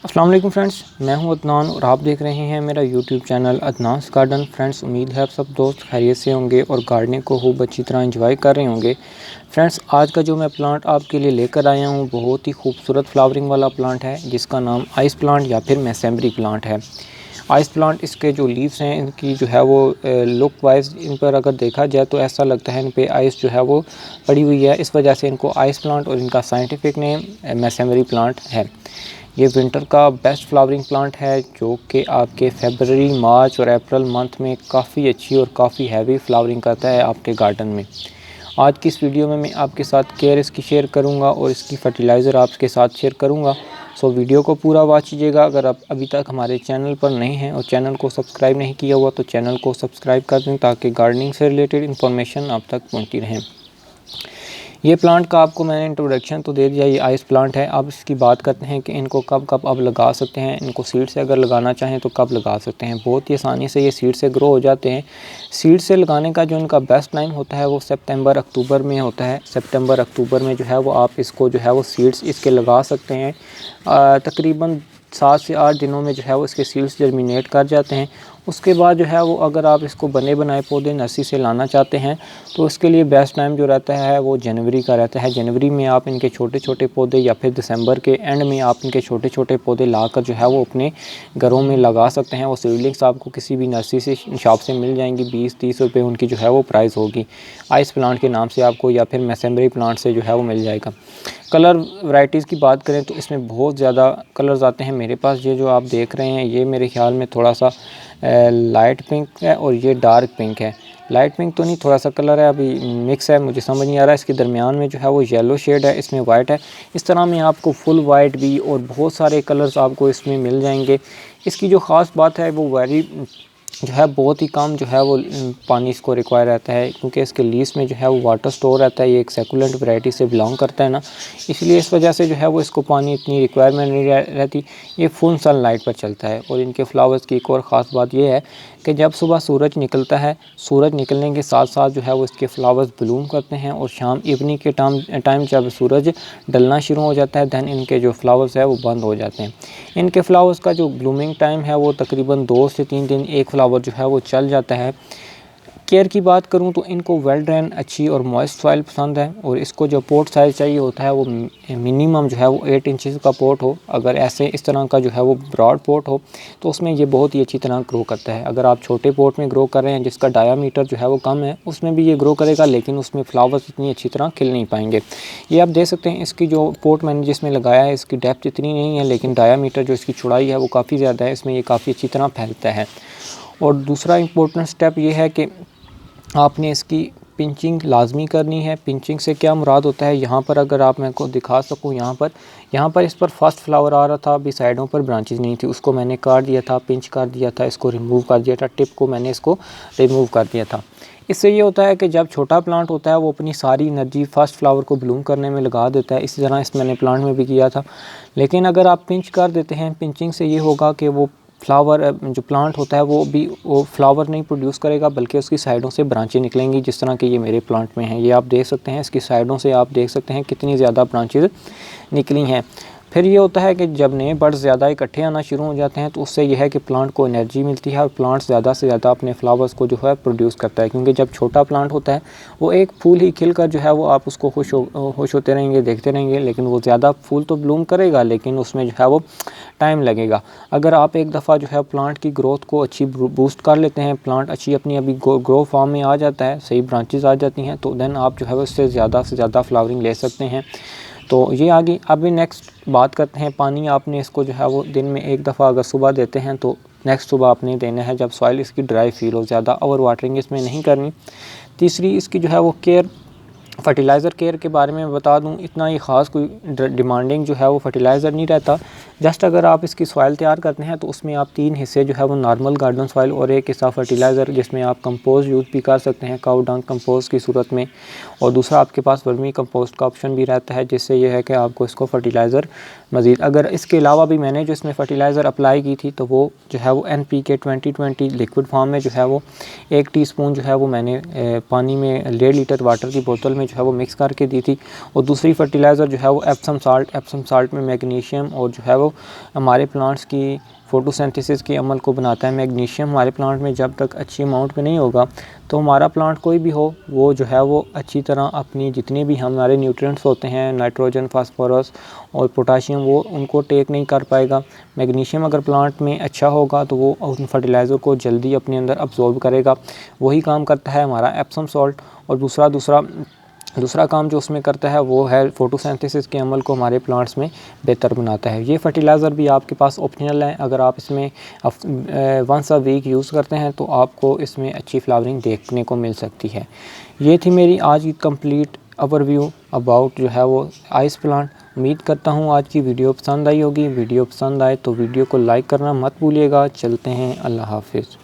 अस्सलाम वालेकुम फ्रेंड्स, मैं हूं अदनान और आप देख रहे हैं मेरा यूट्यूब चैनल अदनास गार्डन। फ्रेंड्स, उम्मीद है आप सब दोस्त खैरियत से होंगे और गार्डनिंग को खूब अच्छी तरह एंजॉय कर रहे होंगे। फ्रेंड्स, आज का जो मैं प्लांट आपके लिए लेकर आया हूं बहुत ही खूबसूरत फ्लावरिंग वाला प्लांट है जिसका नाम आइस प्लांट या फिर मैसेम्बरी प्लांट है। आइस प्लांट, इसके जो लीव्स हैं इनकी जो है वो लुक वाइज इन पर अगर देखा जाए तो ऐसा लगता है इन पे आइस जो है वो पड़ी हुई है। इस वजह से इनको आइस प्लांट और इनका साइंटिफिक नेम मैसेम्बरी प्लांट है। ये विंटर का बेस्ट फ्लावरिंग प्लांट है जो कि आपके फरवरी, मार्च और अप्रैल मंथ में काफ़ी अच्छी और काफ़ी हैवी फ्लावरिंग करता है आपके गार्डन में। आज की इस वीडियो में मैं आपके साथ केयर इसकी शेयर करूंगा और इसकी फर्टिलाइज़र आपके साथ शेयर करूंगा। सो वीडियो को पूरा वॉच कीजिएगा। अगर आप अभी तक हमारे चैनल पर नहीं हैं और चैनल को सब्सक्राइब नहीं किया हुआ तो चैनल को सब्सक्राइब कर दें ताकि गार्डनिंग से रिलेटेड इन्फॉर्मेशन आप तक पहुँचती रहें। ये प्लांट का आपको मैंने इंट्रोडक्शन तो दे दिया। ये आइस प्लांट है। अब इसकी बात करते हैं कि इनको कब कब आप लगा सकते हैं। इनको सीड से अगर लगाना चाहें तो कब लगा सकते हैं। बहुत ही आसानी से ये सीड से ग्रो हो जाते हैं। सीड से लगाने का जो इनका बेस्ट टाइम होता है वो सितंबर अक्टूबर में होता है। सितंबर अक्टूबर में जो है वो आप इसको जो है वो सीड्स इसके लगा सकते हैं। तकरीबन 7 से 8 दिनों में जो है वो इसके सीड्स जर्मिनेट कर जाते हैं। उसके बाद जो है वो अगर आप इसको बने बनाए पौधे नर्सरी से लाना चाहते हैं तो उसके लिए बेस्ट टाइम जो रहता है वो जनवरी का रहता है। जनवरी में आप इनके छोटे छोटे पौधे या फिर दिसंबर के एंड में आप इनके छोटे छोटे पौधे लाकर जो है वो अपने घरों में लगा सकते हैं। वो सीडलिंग्स आपको किसी भी नर्सरी से शॉप से मिल जाएंगी। 20-30 रुपये उनकी जो है वो प्राइस होगी। आइस प्लांट के नाम से आपको या फिर मैसेम्बरी प्लांट से जो है वो मिल जाएगा। कलर वैरायटीज़ की बात करें तो इसमें बहुत ज़्यादा कलर्स आते हैं। मेरे पास ये जो आप देख रहे हैं ये मेरे ख्याल में थोड़ा सा लाइट पिंक है और ये डार्क पिंक है। लाइट पिंक तो नहीं, थोड़ा सा कलर है, अभी मिक्स है, मुझे समझ नहीं आ रहा। इसके दरमियान में जो है वो येलो शेड है, इसमें वाइट है। इस तरह में आपको फुल वाइट भी और बहुत सारे कलर्स आपको इसमें मिल जाएंगे। इसकी जो ख़ास बात है वो जो है बहुत ही कम जो है वो पानी इसको रिक्वायर रहता है क्योंकि इसके लीव्स में जो है वो वाटर स्टोर रहता है। ये एक सेकुलेंट वैरायटी से बिलोंग करता है ना, इसलिए इस वजह से जो है वो इसको पानी इतनी रिक्वायरमेंट नहीं रहती। ये फुल सनलाइट पर चलता है। और इनके फ्लावर्स की एक और ख़ास बात ये है कि जब सुबह सूरज निकलता है, सूरज निकलने के साथ साथ जो है वो इसके फ्लावर्स ब्लूम करते हैं और शाम इवनिंग के टाइम जब सूरज ढलना शुरू हो जाता है दैन इनके जो फ्लावर्स है वो बंद हो जाते हैं। इनके फ्लावर्स का जो ब्लूमिंग टाइम है वो तकरीबन 2 से 3 दिन एक फ्लावर जो है वो चल जाता है। केयर की बात करूं तो इनको वेल ड्रेन, अच्छी और मॉइस्ट सॉइल पसंद है और इसको जो पोट साइज़ चाहिए होता है वो मिनिमम जो है वो 8 इंचज़ का पोट हो। अगर ऐसे इस तरह का जो है वो ब्रॉड पोट हो तो उसमें ये बहुत ही अच्छी तरह ग्रो करता है। अगर आप छोटे पोट में ग्रो कर रहे हैं जिसका डायामीटर जो है वो कम है उसमें भी ये ग्रो करेगा लेकिन उसमें फ्लावर्स इतनी अच्छी तरह खिल नहीं पाएंगे। ये आप देख सकते हैं इसकी जो पोट मैंने जिसमें लगाया है इसकी डेप्थ इतनी नहीं है लेकिन डायामीटर जो इसकी चौड़ाई है वो काफ़ी ज़्यादा है। इसमें ये काफ़ी अच्छी तरह फैलता है। और दूसरा इम्पोर्टेंट स्टेप ये है कि आपने इसकी पिंचिंग लाजमी करनी है। पिंचिंग से क्या मुराद होता है, यहाँ पर अगर आप मेरे को दिखा सकूँ, यहाँ पर इस पर फर्स्ट फ्लावर आ रहा था, अभी साइडों पर ब्रांचेस नहीं थी, उसको मैंने काट दिया था, पिंच कर दिया था, इसको रिमूव कर दिया था, टिप को मैंने इसको रिमूव कर दिया था। इससे ये होता है कि जब छोटा प्लांट होता है वो अपनी सारी एनर्जी फर्स्ट फ्लावर को ब्लूम करने में लगा देता है। इसी तरह इस मैंने प्लांट में भी किया था। लेकिन अगर आप पिंच कर देते हैं, पिंचिंग से ये होगा कि वो फ्लावर जो प्लांट होता है वो फ्लावर नहीं प्रोड्यूस करेगा बल्कि उसकी साइडों से ब्रांचें निकलेंगी जिस तरह कि ये मेरे प्लांट में हैं। ये आप देख सकते हैं, इसकी साइडों से आप देख सकते हैं कितनी ज़्यादा ब्रांचेज निकली हैं। फिर ये होता है कि जब नए बड्स ज़्यादा इकट्ठे आना शुरू हो जाते हैं तो उससे यह है कि प्लांट को एनर्जी मिलती है और प्लांट ज़्यादा से ज़्यादा अपने फ्लावर्स को जो है प्रोड्यूस करता है। क्योंकि जब छोटा प्लांट होता है वो एक फूल ही खिलकर जो है वो आप उसको खुश होते रहेंगे, देखते रहेंगे, लेकिन वो ज़्यादा फूल तो ब्लूम करेगा लेकिन उसमें जो है वो टाइम लगेगा। अगर आप एक दफ़ा जो है प्लांट की ग्रोथ को अच्छी बूस्ट कर लेते हैं, प्लांट अच्छी अपनी अभी ग्रो फॉर्म में आ जाता है, सही ब्रांचेस आ जाती हैं, तो देन आप जो है उससे ज़्यादा से ज़्यादा फ्लावरिंग ले सकते हैं। तो ये आगे अभी नेक्स्ट बात करते हैं। पानी आपने इसको जो है वो दिन में एक दफ़ा अगर सुबह देते हैं तो नेक्स्ट सुबह आपने देना है जब सॉइल इसकी ड्राई फील हो, ज़्यादा ओवर वाटरिंग इसमें नहीं करनी। तीसरी इसकी जो है वो केयर, फर्टिलाइज़र केयर के बारे में बता दूं, इतना ही ख़ास कोई डिमांडिंग जो है वो फर्टिलाइज़र नहीं रहता। जस्ट अगर आप इसकी सॉइल तैयार करते हैं तो उसमें आप 3 हिस्से जो है वो नॉर्मल गार्डन सॉइल और एक हिस्सा फर्टिलाइज़र जिसमें आप कंपोस्ट यूज़ भी कर सकते हैं काउ डंग कंपोस्ट की सूरत में, और दूसरा आपके पास वर्मी कंपोस्ट का ऑप्शन भी रहता है जिससे यह है कि आपको इसको फर्टिलाइज़र मज़ीद, अगर इसके अलावा भी मैंने जो इसमें फ़र्टिलाइज़र अप्लाई की थी तो वो जो है वो NPK 2020 लिक्विड फॉर्म में जो है वो 1 टीस्पून जो है वो मैंने पानी में 1.5 लीटर वाटर की बोतल में जो है वो मिक्स करके दी थी। और दूसरी फर्टिलाइज़र जो है वो एप्सम साल्ट में मैग्नीशियम और जो है वो जो हमारे प्लांट्स की फोटोसिंथेसिस के अमल को बनाता है। मैग्नीशियम हमारे प्लांट में जब तक अच्छी अमाउंट में नहीं होगा तो हमारा प्लांट कोई भी हो वो जो है वो अच्छी तरह अपनी जितने भी हमारे न्यूट्रिएंट्स होते हैं, नाइट्रोजन, फास्फोरस और पोटाशियम, वो उनको टेक नहीं कर पाएगा। मैग्नीशियम अगर प्लांट में अच्छा होगा तो वो उन फर्टिलाइज़र को जल्दी अपने अंदर अब्जॉर्ब करेगा। वही काम करता है हमारा एप्सम सॉल्ट। और दूसरा काम जो उसमें करता है वो है फोटोसिंथेसिस के अमल को हमारे प्लांट्स में बेहतर बनाता है। ये फर्टिलाइज़र भी आपके पास ऑप्शनल है। अगर आप इसमें वंस अ वीक यूज़ करते हैं तो आपको इसमें अच्छी फ्लावरिंग देखने को मिल सकती है। ये थी मेरी आज की कंप्लीट ओवरव्यू अबाउट जो है वो आइस प्लांट। उम्मीद करता हूँ आज की वीडियो पसंद आई होगी। वीडियो पसंद आए तो वीडियो को लाइक करना मत भूलिएगा। चलते हैं, अल्लाह हाफिज़।